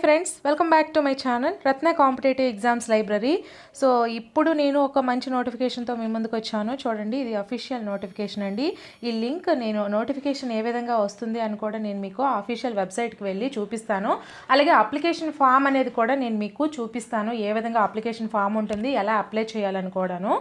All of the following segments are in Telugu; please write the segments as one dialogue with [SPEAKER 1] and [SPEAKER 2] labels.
[SPEAKER 1] Friends welcome back to my channel Ratna competitive exams library. So ఇప్పుడు నేను ఒక మంచి నోటిఫికేషన్తో మీ ముందుకు వచ్చాను. చూడండి, ఇది అఫీషియల్ నోటిఫికేషన్ అండి. ఈ లింక్ నేను నోటిఫికేషన్ ఏ విధంగా వస్తుంది అని కూడా నేను మీకు అఫీషియల్ వెబ్సైట్కి వెళ్ళి చూపిస్తాను. అలాగే అప్లికేషన్ ఫామ్ అనేది కూడా నేను మీకు చూపిస్తాను, ఏ విధంగా అప్లికేషన్ ఫామ్ ఉంటుంది, ఎలా అప్లై చేయాలని కూడాను.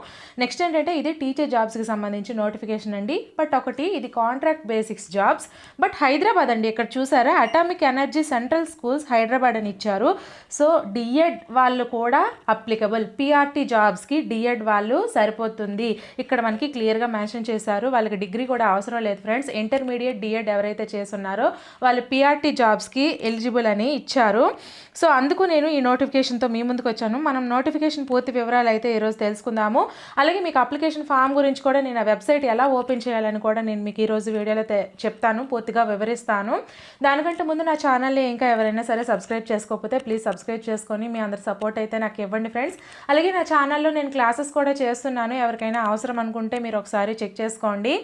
[SPEAKER 1] నెక్స్ట్ ఏంటంటే ఇది టీచర్ జాబ్స్కి సంబంధించి నోటిఫికేషన్ అండి. బట్ ఒకటి ఇది contract basics jobs, but Hyderabad అండి. ఇక్కడ చూసారా, atomic energy central schools Hyderabad అని ఇచ్చారు. సో డిఎడ్ వాళ్ళు కూడా అప్లికబుల్, పిఆర్టీ జాబ్స్కి డిఎడ్ వాళ్ళు సరిపోతుంది. ఇక్కడ మనకి క్లియర్గా మెన్షన్ చేశారు. వాళ్ళకి డిగ్రీ కూడా అవసరం లేదు ఫ్రెండ్స్. ఇంటర్మీడియట్ డిఎడ్ ఎవరైతే చేస్తున్నారో వాళ్ళు పిఆర్టీ జాబ్స్కి ఎలిజిబుల్ అని ఇచ్చారు. సో అందుకు నేను ఈ నోటిఫికేషన్తో మీ ముందుకు వచ్చాను. మనం నోటిఫికేషన్ పూర్తి వివరాలు అయితే ఈరోజు తెలుసుకుందాము. అలాగే మీకు అప్లికేషన్ ఫామ్ గురించి కూడా నేను ఆ వెబ్సైట్ ఎలా ఓపెన్ చేయాలని కూడా నేను మీకు ఈరోజు వీడియోలో చెప్తాను, పూర్తిగా వివరిస్తాను. దానికంటే ముందు నా ఛానల్ని ఇంకా ఎవరైనా సరే సబ్స్క్రైబ్ చేసుకోకపోతే ప్లీజ్ సబ్స్క్రైబ్ చేసుకొని మీ అందరి సపోర్ట్ అయితే నాకు ఇవ్వండి ఫ్రెండ్స్. అలాగే నా ఛానల్లో నేను క్లాసెస్ కూడా చేస్తున్నాను. ఎవరికైనా అవసరం అనుకుంటే మీరు ఒకసారి చెక్ చేసుకోండి.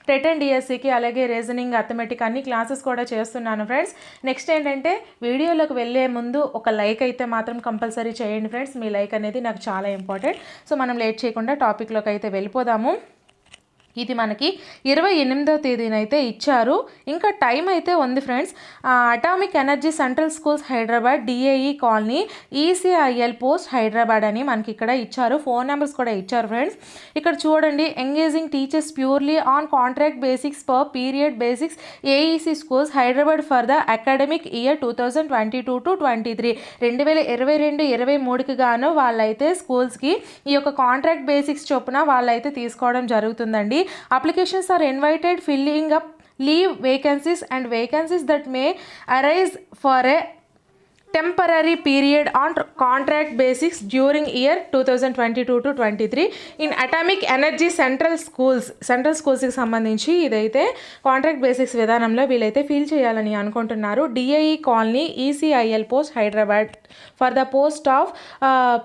[SPEAKER 1] టెట్ అండ్ డిఎస్సికి అలాగే రీజనింగ్, అథమెటిక్ అన్ని క్లాసెస్ కూడా చేస్తున్నాను ఫ్రెండ్స్. నెక్స్ట్ ఏంటంటే వీడియోలోకి వెళ్ళే ముందు ఒక లైక్ అయితే మాత్రం కంపల్సరీ చేయండి ఫ్రెండ్స్. మీ లైక్ అనేది నాకు చాలా ఇంపార్టెంట్. సో మనం లేట్ చేయకుండా టాపిక్లోకి అయితే వెళ్ళిపోదాము. ఇది మనకి 28వ తేదీన అయితే ఇచ్చారు. ఇంకా టైం అయితే ఉంది friends. Atomic energy central schools Hyderabad, DAE colony, ECIL post Hyderabad అని మనకి ఇక్కడ ఇచ్చారు. ఫోన్ నెంబర్స్ కూడా ఇచ్చారు ఫ్రెండ్స్. ఇక్కడ చూడండి, engaging teachers purely on contract basics per period basics AEC schools Hyderabad for the academic year 2022-23 2022-23కి గాను వాళ్ళైతే స్కూల్స్కి ఈ యొక్క కాంట్రాక్ట్ బేసిక్స్ చొప్పున వాళ్ళైతే తీసుకోవడం జరుగుతుందండి. Applications are invited filling up leave vacancies and vacancies that may arise for a temporary period on contract basis during year 2022-23 in atomic energy central schools కి సంబంధించి ఇదైతే కాంట్రాక్ట్ బేసిక్స్ విధానంలో వీళ్ళైతే ఫిల్ చేయాలని అనుకుంటున్నారు. DIE colony, ECIL post Hyderabad for the post of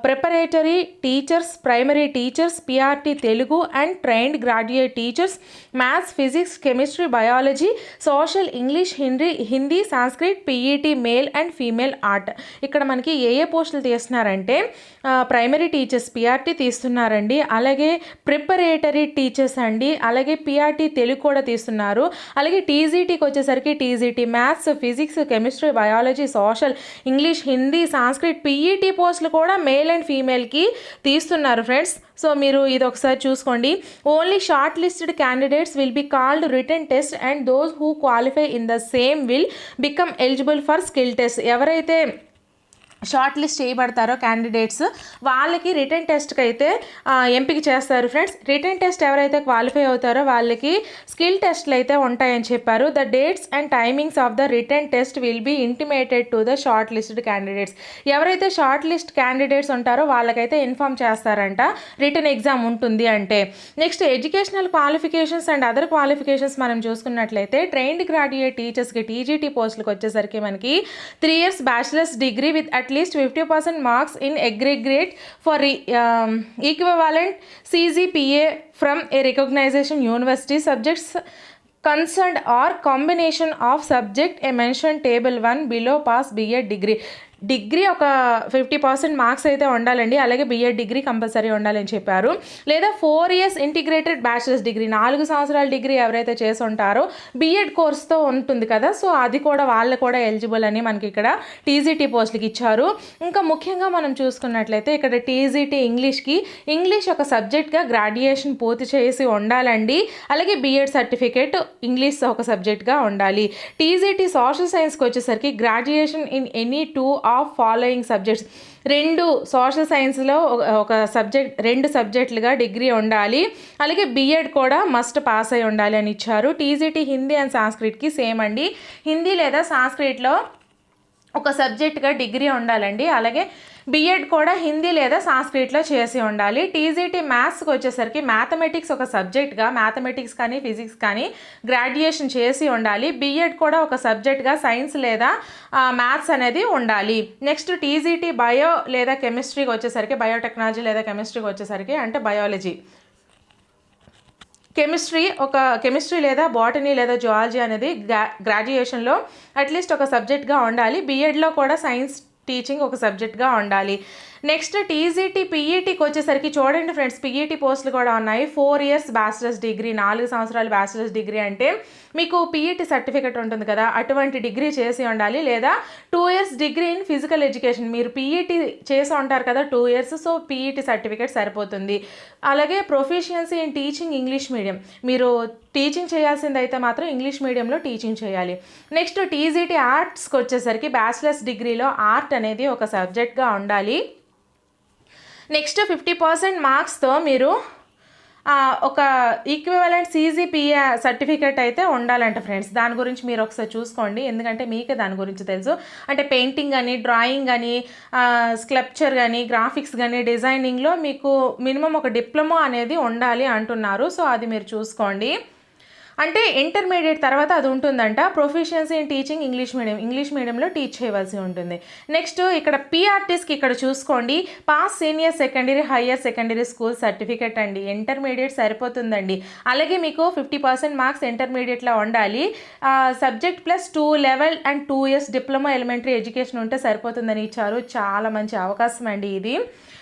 [SPEAKER 1] preparatory teachers, primary teachers, PRT Telugu and trained graduate teachers, maths, physics, chemistry, biology, social, English, Hindi, Sanskrit, PET male and female art. ఇక్కడ మనకి ఏ పోస్టులు తీస్తున్నారంటే ప్రైమరీ టీచర్స్ పిఆర్టీ తీస్తున్నారండి. అలాగే ప్రిపరేటరీ టీచర్స్ అండి, అలాగే పిఆర్టీ తెలుగు కూడా తీస్తున్నారు. అలాగే టీజీటీకి వచ్చేసరికి TGT maths, physics, chemistry, biology, social, English, Hindi, Sanskrit, PET పోస్టులు కూడా మేల్ అండ్ ఫీమేల్కి తీస్తున్నారు ఫ్రెండ్స్. సో మీరు ఇది ఒకసారి చూసుకోండి. Only short listed candidates will be called written test and those who qualify in the same will become eligible for skill test. ఎవరైతే షార్ట్ లిస్ట్ చేయబడతారో క్యాండిడేట్స్ వాళ్ళకి రిటర్న్ టెస్ట్కి అయితే ఎంపిక చేస్తారు ఫ్రెండ్స్. రిటర్న్ టెస్ట్ ఎవరైతే క్వాలిఫై అవుతారో వాళ్ళకి స్కిల్ టెస్ట్లు అయితే ఉంటాయని చెప్పారు. The dates and timings of the written test will be intimated to the short listed candidates. ఎవరైతే షార్ట్ లిస్ట్ క్యాండిడేట్స్ ఉంటారో వాళ్ళకైతే ఇన్ఫామ్ చేస్తారంట రిటర్న్ ఎగ్జామ్ ఉంటుంది అంటే. Next educational qualifications and other qualifications మనం చూసుకున్నట్లయితే ట్రైన్డ్ గ్రాడ్యుయేట్ టీచర్స్కి టీజీటీ పోస్టులకు వచ్చేసరికి మనకి 3 years bachelors degree with at least 50% marks in aggregate for equivalent CGPA from a recognization university. Subjects concerned or combination of subject a mentioned table 1 below pass BA degree ఒక 50% మార్క్స్ అయితే ఉండాలండి. అలాగే బిఎడ్ డిగ్రీ కంపల్సరీ ఉండాలని చెప్పారు. లేదా 4 years ఇంటిగ్రేటెడ్ బ్యాచిలర్స్ డిగ్రీ, 4 సంవత్సరాల డిగ్రీ ఎవరైతే చేసి ఉంటారో బిఎడ్ కోర్స్తో ఉంటుంది కదా, సో అది కూడా వాళ్ళు కూడా ఎలిజిబుల్ అని మనకి ఇక్కడ టీజీటీ పోస్టులకి ఇచ్చారు. ఇంకా ముఖ్యంగా మనం చూసుకున్నట్లయితే ఇక్కడ టీజీటీ ఇంగ్లీష్ ఒక సబ్జెక్ట్గా గ్రాడ్యుయేషన్ పూర్తి చేసి ఉండాలండి. అలాగే బిఎడ్ సర్టిఫికేట్ ఇంగ్లీష్ ఒక సబ్జెక్ట్గా ఉండాలి. టీజీటీ సోషల్ సైన్స్కి వచ్చేసరికి graduation in any 2 of following subjects, 2 social సైన్స్లో ఒక సబ్జెక్ట్ 2 సబ్జెక్టులుగా డిగ్రీ ఉండాలి. అలాగే బిఎడ్ కూడా మస్ట్ పాస్ అయి ఉండాలి అని ఇచ్చారు. టీజీటీ హిందీ అండ్ సంస్కృత్కి సేమ్ అండి. హిందీ లేదా సంస్కృత్లో ఒక సబ్జెక్ట్గా డిగ్రీ ఉండాలండి. అలాగే బిఎడ్ కూడా హిందీ లేదా సంస్కృత్లో చేసి ఉండాలి. టీజీటీ మ్యాథ్స్కి వచ్చేసరికి మ్యాథమెటిక్స్ ఒక సబ్జెక్ట్గా, మ్యాథమెటిక్స్ కానీ ఫిజిక్స్ కానీ గ్రాడ్యుయేషన్ చేసి ఉండాలి. బిఎడ్ కూడా ఒక సబ్జెక్ట్గా సైన్స్ లేదా మ్యాథ్స్ అనేది ఉండాలి. నెక్స్ట్ టీజీటీ బయో లేదా కెమిస్ట్రీకి వచ్చేసరికి, బయోటెక్నాలజీ లేదా కెమిస్ట్రీకి వచ్చేసరికి అంటే బయాలజీ కెమిస్ట్రీ లేదా బాటనీ లేదా జువాలజీ అనేది గ్రాడ్యుయేషన్లో అట్లీస్ట్ ఒక సబ్జెక్ట్గా ఉండాలి. బీఎడ్లో కూడా సైన్స్ టీచింగ్ ఒక సబ్జెక్ట్గా ఉండాలి. నెక్స్ట్ టీజీటీ పీఈటీకి వచ్చేసరికి చూడండి ఫ్రెండ్స్, పీఈటీ పోస్టులు కూడా ఉన్నాయి. 4 years బ్యాచిలర్స్ డిగ్రీ, 4 సంవత్సరాలు బ్యాచిలర్స్ డిగ్రీ అంటే మీకు పీఈటీ సర్టిఫికెట్ ఉంటుంది కదా, అటువంటి డిగ్రీ చేసి ఉండాలి. లేదా 2 years degree in physical education, మీరు పీఈటీ చేసి ఉంటారు కదా 2 years, సో పీఈటీ సర్టిఫికెట్ సరిపోతుంది. అలాగే proficiency in teaching English medium, మీరు టీచింగ్ చేయాల్సింది అయితే మాత్రం ఇంగ్లీష్ మీడియంలో టీచింగ్ చేయాలి. నెక్స్ట్ టీజీటీ ఆర్ట్స్కి వచ్చేసరికి బ్యాచిలర్స్ డిగ్రీలో ఆర్ట్ అనేది ఒక సబ్జెక్ట్గా ఉండాలి. నెక్స్ట్ 50% మార్క్స్తో మీరు ఒక ఈక్వివలెంట్ CGPA సర్టిఫికేట్ అయితే ఉండాలంట ఫ్రెండ్స్. దాని గురించి మీరు ఒకసారి చూసుకోండి, ఎందుకంటే మీకే దాని గురించి తెలుసు. అంటే పెయింటింగ్ కానీ, డ్రాయింగ్ కానీ, స్కల్ప్చర్ కానీ, గ్రాఫిక్స్ కానీ, డిజైనింగ్లో మీకు మినిమం ఒక డిప్లొమా అనేది ఉండాలి అంటున్నారు. సో అది మీరు చూసుకోండి. అంటే ఇంటర్మీడియట్ తర్వాత అది ఉంటుందంట. ప్రొఫిషియన్సీ ఇన్ టీచింగ్ ఇంగ్లీష్ మీడియంలో టీచ్ చేయవలసి ఉంటుంది. నెక్స్ట్ ఇక్కడ PRTస్కి ఇక్కడ చూసుకోండి, pass senior secondary higher secondary school certificate అండి. ఇంటర్మీడియట్ సరిపోతుందండి. అలాగే మీకు 50% మార్క్స్ ఇంటర్మీడియట్లో ఉండాలి. Subject plus 2 level and 2 years diploma elementary education ఉంటే సరిపోతుందని ఇచ్చారు. చాలా మంచి అవకాశం అండి ఇది.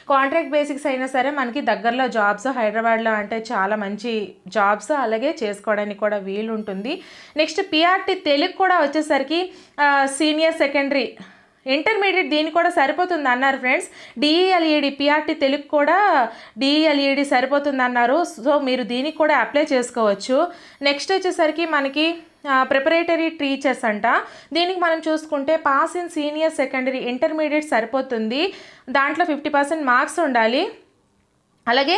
[SPEAKER 1] కాంట్రాక్ట్ బేసిక్స్ అయినా సరే మనకి దగ్గరలో జాబ్స్, హైదరాబాద్లో అంటే చాలా మంచి జాబ్స్, అలాగే చేసుకోవడానికి కూడా వీలు ఉంటుంది. నెక్స్ట్ PRT తెలుగు కూడా వచ్చేసరికి సీనియర్ సెకండరీ ఇంటర్మీడియట్ దీనికి కూడా సరిపోతుంది అన్నారు ఫ్రెండ్స్. DELED PRT తెలుగు కూడా DELED సరిపోతుంది అన్నారు. సో మీరు దీనికి కూడా అప్లై చేసుకోవచ్చు. నెక్స్ట్ వచ్చేసరికి మనకి ప్రిపరేటరీ టీచర్స్ అంట. దీనికి మనం చూసుకుంటే pass in senior secondary intermediate సరిపోతుంది. దాంట్లో 50% మార్క్స్ ఉండాలి. అలాగే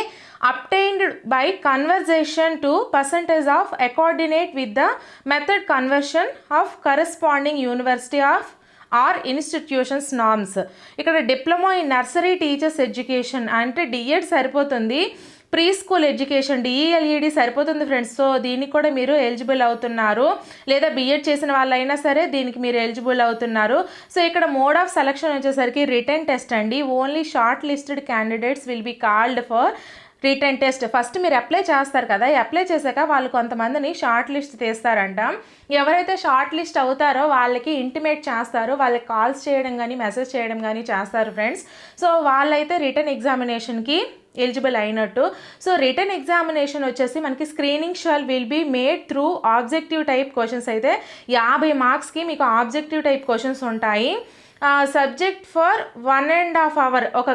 [SPEAKER 1] obtained by conversion to percentage of accordance with the method conversion of corresponding university of or institutions norms. ఇక్కడ diploma in nursery teachers education అంటే DED సరిపోతుంది. ప్రీ స్కూల్ ఎడ్యుకేషన్ DELED సరిపోతుంది ఫ్రెండ్స్. సో దీనికి కూడా మీరు ఎలిజిబుల్ అవుతున్నారు. లేదా BEd చేసిన వాళ్ళైనా సరే దీనికి మీరు ఎలిజిబుల్ అవుతున్నారు. సో ఇక్కడ మోడ్ ఆఫ్ సెలక్షన్ వచ్చేసరికి రిటన్ టెస్ట్ అండి. Only short listed candidates will be called for written test. First మీరు అప్లై చేస్తారు కదా, అప్లై చేశాక వాళ్ళు కొంతమందిని షార్ట్ లిస్ట్ తీస్తారంట. ఎవరైతే షార్ట్ లిస్ట్ అవుతారో వాళ్ళకి ఇంటిమేట్ చేస్తారు, వాళ్ళకి కాల్స్ చేయడం కానీ మెసేజ్ చేయడం కానీ చేస్తారు ఫ్రెండ్స్. సో వాళ్ళైతే రిటన్ ఎగ్జామినేషన్కి ఎలిజిబుల్ అయినట్టు. సో రిటన్ ఎగ్జామినేషన్ వచ్చేసి మనకి screening shall will be made through objective type questions. అయితే 50 మార్క్స్కి మీకు ఆబ్జెక్టివ్ టైప్ క్వశ్చన్స్ ఉంటాయి. సబ్జెక్ట్ ఫర్ 1.5 hour, ఒక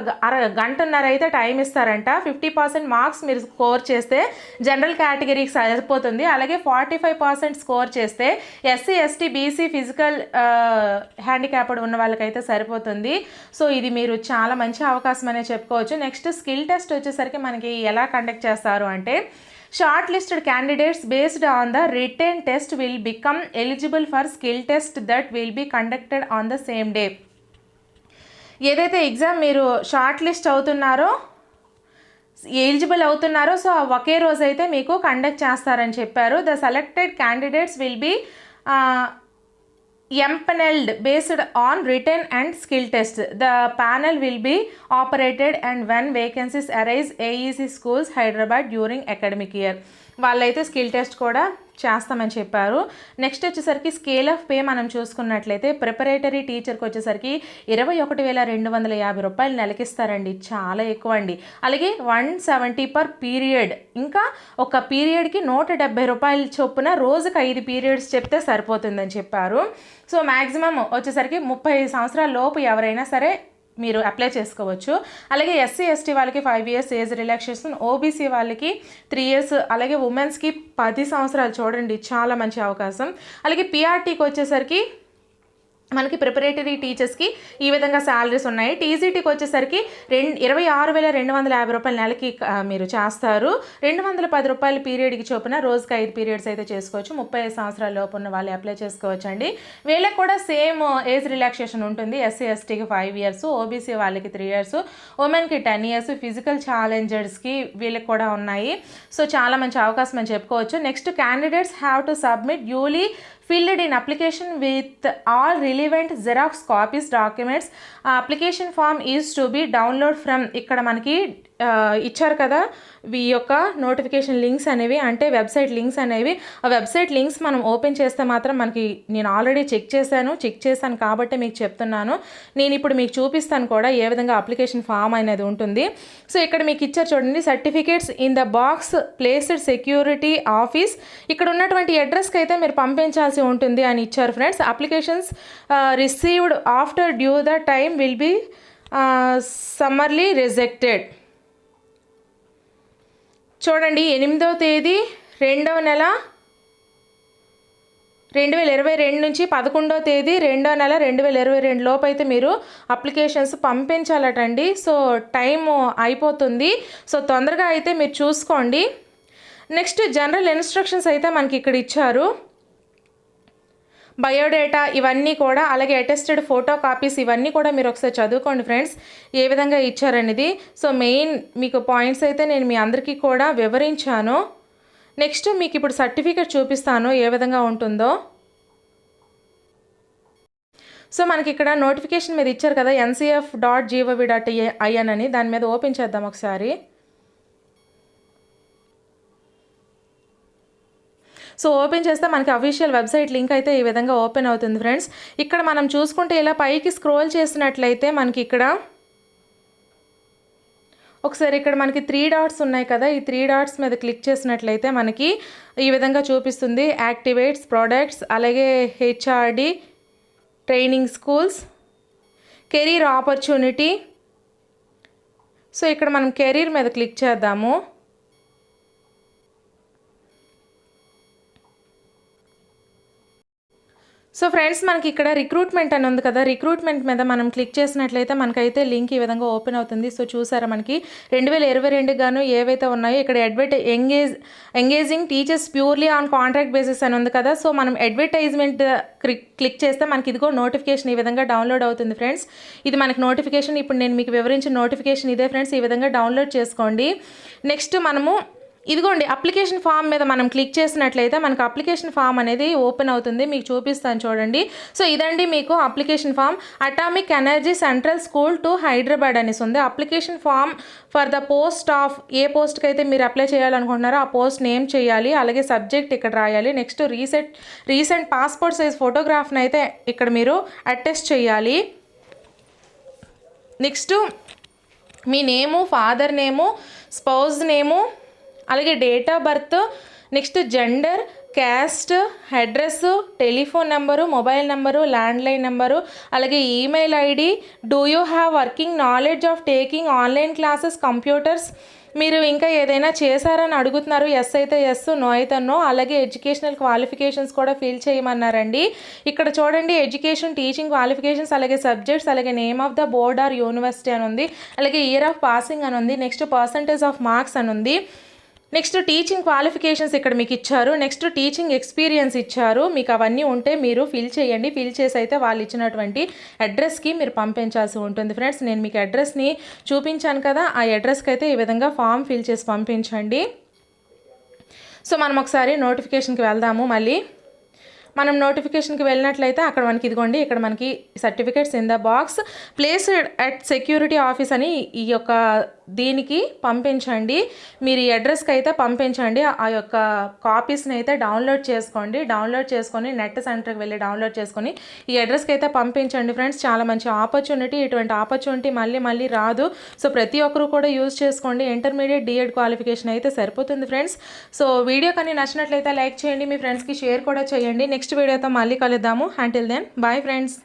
[SPEAKER 1] గంటన్నర అయితే టైం ఇస్తారంట. 50% మార్క్స్ మీరు స్కోర్ చేస్తే జనరల్ కేటగిరీకి సరిపోతుంది. అలాగే 45% స్కోర్ చేస్తే SC ST BC physical handicapped ఉన్న వాళ్ళకైతే సరిపోతుంది. సో ఇది మీరు చాలా మంచి అవకాశం అనే చెప్పుకోవచ్చు. నెక్స్ట్ స్కిల్ టెస్ట్ వచ్చేసరికి మనకి ఎలా కండక్ట్ చేస్తారు అంటే, shortlisted candidates based on the written test will become eligible for skill test that will be conducted on the same day. ఏదైతే ఎగ్జామ్ మీరు షార్ట్ లిస్ట్ అవుతున్నారో, ఎలిజిబుల్ అవుతున్నారో, సో ఒకే రోజు అయితే మీకు కండక్ట్ చేస్తారని చెప్పారు. The selected candidates will be empaneled based on written and skill test. The panel will be operated and when vacancies arise AEC schools Hyderabad during academic year. వాళ్ళైతే స్కిల్ టెస్ట్ కూడా చేస్తామని చెప్పారు. నెక్స్ట్ వచ్చేసరికి స్కేల్ ఆఫ్ పే మనం చూసుకున్నట్లయితే ప్రిపరేటరీ టీచర్కి వచ్చేసరికి 21,250 రూపాయలు నెలకిస్తారండి. చాలా ఎక్కువ అండి. అలాగే 170 per పీరియడ్. ఇంకా ఒక పీరియడ్కి 170 రూపాయలు చొప్పున రోజుకి 5 periods చెప్తే సరిపోతుందని చెప్పారు. సో మ్యాక్సిమం వచ్చేసరికి 30 సంవత్సరాల లోపు ఎవరైనా సరే మీరు అప్లై చేసుకోవచ్చు. అలాగే SC ST వాళ్ళకి 5 years ఏజ్ రిలాక్సేషన్, OBC వాళ్ళకి 3 years, అలాగే ఉమెన్స్కి 10 సంవత్సరాలు. చూడండి చాలా మంచి అవకాశం. అలాగే PRTకి వచ్చేసరికి మనకి ప్రిపరేటరీ టీచర్స్కి ఈ విధంగా శాలరీస్ ఉన్నాయి. TCTకి వచ్చేసరికి 26,250 రూపాయల నెలకి మీరు చేస్తారు. 210 రూపాయల పీరియడ్కి చొప్పున రోజుకి 5 periods అయితే చేసుకోవచ్చు. 35 సంవత్సరాల లోపు ఉన్న వాళ్ళు అప్లై చేసుకోవచ్చు అండి. వీళ్ళకి కూడా సేమ్ ఏజ్ రిలాక్సేషన్ ఉంటుంది. SC STకి 5 years, OBC వాళ్ళకి 3 years, ఉమెన్కి 10 years, ఫిజికల్ ఛాలెంజర్స్కి వీళ్ళకి కూడా ఉన్నాయి. సో చాలా మంచి అవకాశం అని చెప్పుకోవచ్చు. Next candidates have to submit duly filled in application with all relevant xerox copies documents. Application form is to be download from, ఇక్కడ మనకి ఇచ్చారు కదా ఈ యొక్క నోటిఫికేషన్ లింక్స్ అనేవి, అంటే వెబ్సైట్ లింక్స్ అనేవి. ఆ వెబ్సైట్ లింక్స్ మనం ఓపెన్ చేస్తే మాత్రం మనకి, నేను ఆల్రెడీ చెక్ చేశాను కాబట్టి మీకు చెప్తున్నాను. నేను ఇప్పుడు మీకు చూపిస్తాను కూడా ఏ విధంగా అప్లికేషన్ ఫామ్ అనేది ఉంటుంది. సో ఇక్కడ మీకు ఇచ్చారు చూడండి, certificates in the box placed security office. ఇక్కడ ఉన్నటువంటి అడ్రస్కి అయితే మీరు పంపించాల్సి ఉంటుంది అని ఇచ్చారు friends. Applications received after due the time will be summarily rejected. చూడండి 8వ తేదీ 2వ నెల 2022 నుంచి 11వ తేదీ 2వ నెల 2022 లోపు అయితే మీరు అప్లికేషన్స్ పంపించాలటండి. సో టైం అయిపోతుంది. సో తొందరగా అయితే మీరు చూసుకోండి. నెక్స్ట్ జనరల్ ఇన్స్ట్రక్షన్స్ అయితే మనకి ఇక్కడ ఇచ్చారు. బయోడేటా ఇవన్నీ కూడా, అలాగే అటెస్టెడ్ ఫోటో కాపీస్ ఇవన్నీ కూడా మీరు ఒకసారి చదువుకోండి ఫ్రెండ్స్, ఏ విధంగా ఇచ్చారనేది. సో మెయిన్ మీకు పాయింట్స్ అయితే నేను మీ అందరికీ కూడా వివరించాను. నెక్స్ట్ మీకు ఇప్పుడు సర్టిఫికేట్ చూపిస్తాను ఏ విధంగా ఉంటుందో. సో మనకి ఇక్కడ నోటిఫికేషన్ మీద ఇచ్చారు కదా ncf.gov.in అని, దాని మీద ఓపెన్ చేద్దాం ఒకసారి. సో ఓపెన్ చేస్తే మనకి అఫీషియల్ వెబ్సైట్ లింక్ అయితే ఈ విధంగా ఓపెన్ అవుతుంది ఫ్రెండ్స్. ఇక్కడ మనం చూసుకుంటే ఇలా పైకి స్క్రోల్ చేసినట్లయితే మనకి ఇక్కడ ఒకసారి ఇక్కడ మనకి 3 డాట్స్ ఉన్నాయి కదా, ఈ 3 డాట్స్ మీద క్లిక్ చేసినట్లయితే మనకి ఈ విధంగా చూపిస్తుంది. యాక్టివేట్స్, ప్రొడక్ట్స్, అలాగే HRD, training schools, career opportunity. So ఇక్కడ మనం కెరీర్ మీద క్లిక్ చేద్దాము. సో ఫ్రెండ్స్ మనకి ఇక్కడ రిక్రూట్మెంట్ అని ఉంది కదా, రిక్రూట్మెంట్ మీద మనం క్లిక్ చేసినట్లయితే మనకైతే లింక్ ఈ విధంగా ఓపెన్ అవుతుంది. సో చూసారా మనకి 2022 గాను ఏవైతే ఉన్నాయో ఇక్కడ engaging teachers purely on contract basis అని ఉంది కదా. సో మనం అడ్వర్టైజ్మెంట్ క్లిక్ చేస్తే మనకి ఇదిగో నోటిఫికేషన్ ఈ విధంగా డౌన్లోడ్ అవుతుంది ఫ్రెండ్స్. ఇది మనకి నోటిఫికేషన్, ఇప్పుడు నేను మీకు వివరించిన నోటిఫికేషన్ ఇదే ఫ్రెండ్స్. ఈ విధంగా డౌన్లోడ్ చేసుకోండి. నెక్స్ట్ మనము ఇదిగోండి అప్లికేషన్ ఫామ్ మీద మనం క్లిక్ చేసినట్లయితే మనకు అప్లికేషన్ ఫామ్ అనేది ఓపెన్ అవుతుంది. మీకు చూపిస్తాను చూడండి. సో ఇదండి మీకు application form. Atomic energy central school to Hyderabad అనేసి ఉంది. Application form for the post of, ఏ పోస్ట్కి అయితే మీరు అప్లై చేయాలనుకుంటున్నారో ఆ పోస్ట్ నేమ్ చేయాలి, అలాగే సబ్జెక్ట్ ఇక్కడ రాయాలి. నెక్స్ట్ రీసెంట్ పాస్పోర్ట్ సైజ్ ఫోటోగ్రాఫ్ని అయితే ఇక్కడ మీరు అటెస్ట్ చేయాలి. నెక్స్ట్ మీ name, father name, spouse name, అలాగే date of birth, next gender, caste, address, telephone number, mobile number, landline number, అలాగే email ID. Do you have working knowledge of taking online classes, computers. మీరు ఇంకా ఏదైనా చేశారని అడుగుతున్నారు. ఎస్ అయితే ఎస్, నో అయితే నో. అలాగే ఎడ్యుకేషనల్ క్వాలిఫికేషన్స్ కూడా ఫిల్ చేయమన్నారండి. ఇక్కడ చూడండి ఎడ్యుకేషన్, టీచింగ్ క్వాలిఫికేషన్స్, అలాగే సబ్జెక్ట్స్, అలాగే name of the board are university అని ఉంది, అలాగే ఇయర్ ఆఫ్ పాసింగ్ అని ఉంది, నెక్స్ట్ పర్సంటేజ్ ఆఫ్ మార్క్స్ అని ఉంది. నెక్స్ట్ టీచింగ్ క్వాలిఫికేషన్స్ ఇక్కడ మీకు ఇచ్చారు. నెక్స్ట్ టీచింగ్ ఎక్స్పీరియన్స్ ఇచ్చారు. మీకు అవన్నీ ఉంటే మీరు ఫిల్ చేయండి. ఫిల్ చేసి అయితే వాళ్ళు ఇచ్చినటువంటి అడ్రస్కి మీరు పంపించాల్సి ఉంటుంది ఫ్రెండ్స్. నేను మీకు అడ్రస్ని చూపించాను కదా, ఆ అడ్రస్కి అయితే ఈ విధంగా ఫామ్ ఫిల్ చేసి పంపించండి. సో మనం ఒకసారి నోటిఫికేషన్కి వెళ్దాము. మళ్ళీ మనం నోటిఫికేషన్కి వెళ్ళినట్లయితే అక్కడ మనకి ఇదిగోండి, ఇక్కడ మనకి certificates in the box placed at security office అని ఈ యొక్క దీనికి పంపించండి. మీరు ఈ అడ్రస్కి అయితే పంపించండి. ఆ యొక్క కాపీస్ని అయితే డౌన్లోడ్ చేసుకోండి. డౌన్లోడ్ చేసుకొని నెట్ సెంటర్కి వెళ్ళి డౌన్లోడ్ చేసుకొని ఈ అడ్రస్కి అయితే పంపించండి ఫ్రెండ్స్. చాలా మంచి ఆపర్చునిటీ. ఇటువంటి ఆపర్చునిటీ మళ్ళీ రాదు. సో ప్రతి ఒక్కరు కూడా యూజ్ చేసుకోండి. ఇంటర్మీడియట్ డిఎడ్ క్వాలిఫికేషన్ అయితే సరిపోతుంది ఫ్రెండ్స్. సో వీడియో కానీ నచ్చినట్లయితే లైక్ చేయండి, మీ ఫ్రెండ్స్కి షేర్ కూడా చేయండి. నెక్స్ట్ వీడియోతో మళ్ళీ కలుద్దాము. Until then bye friends.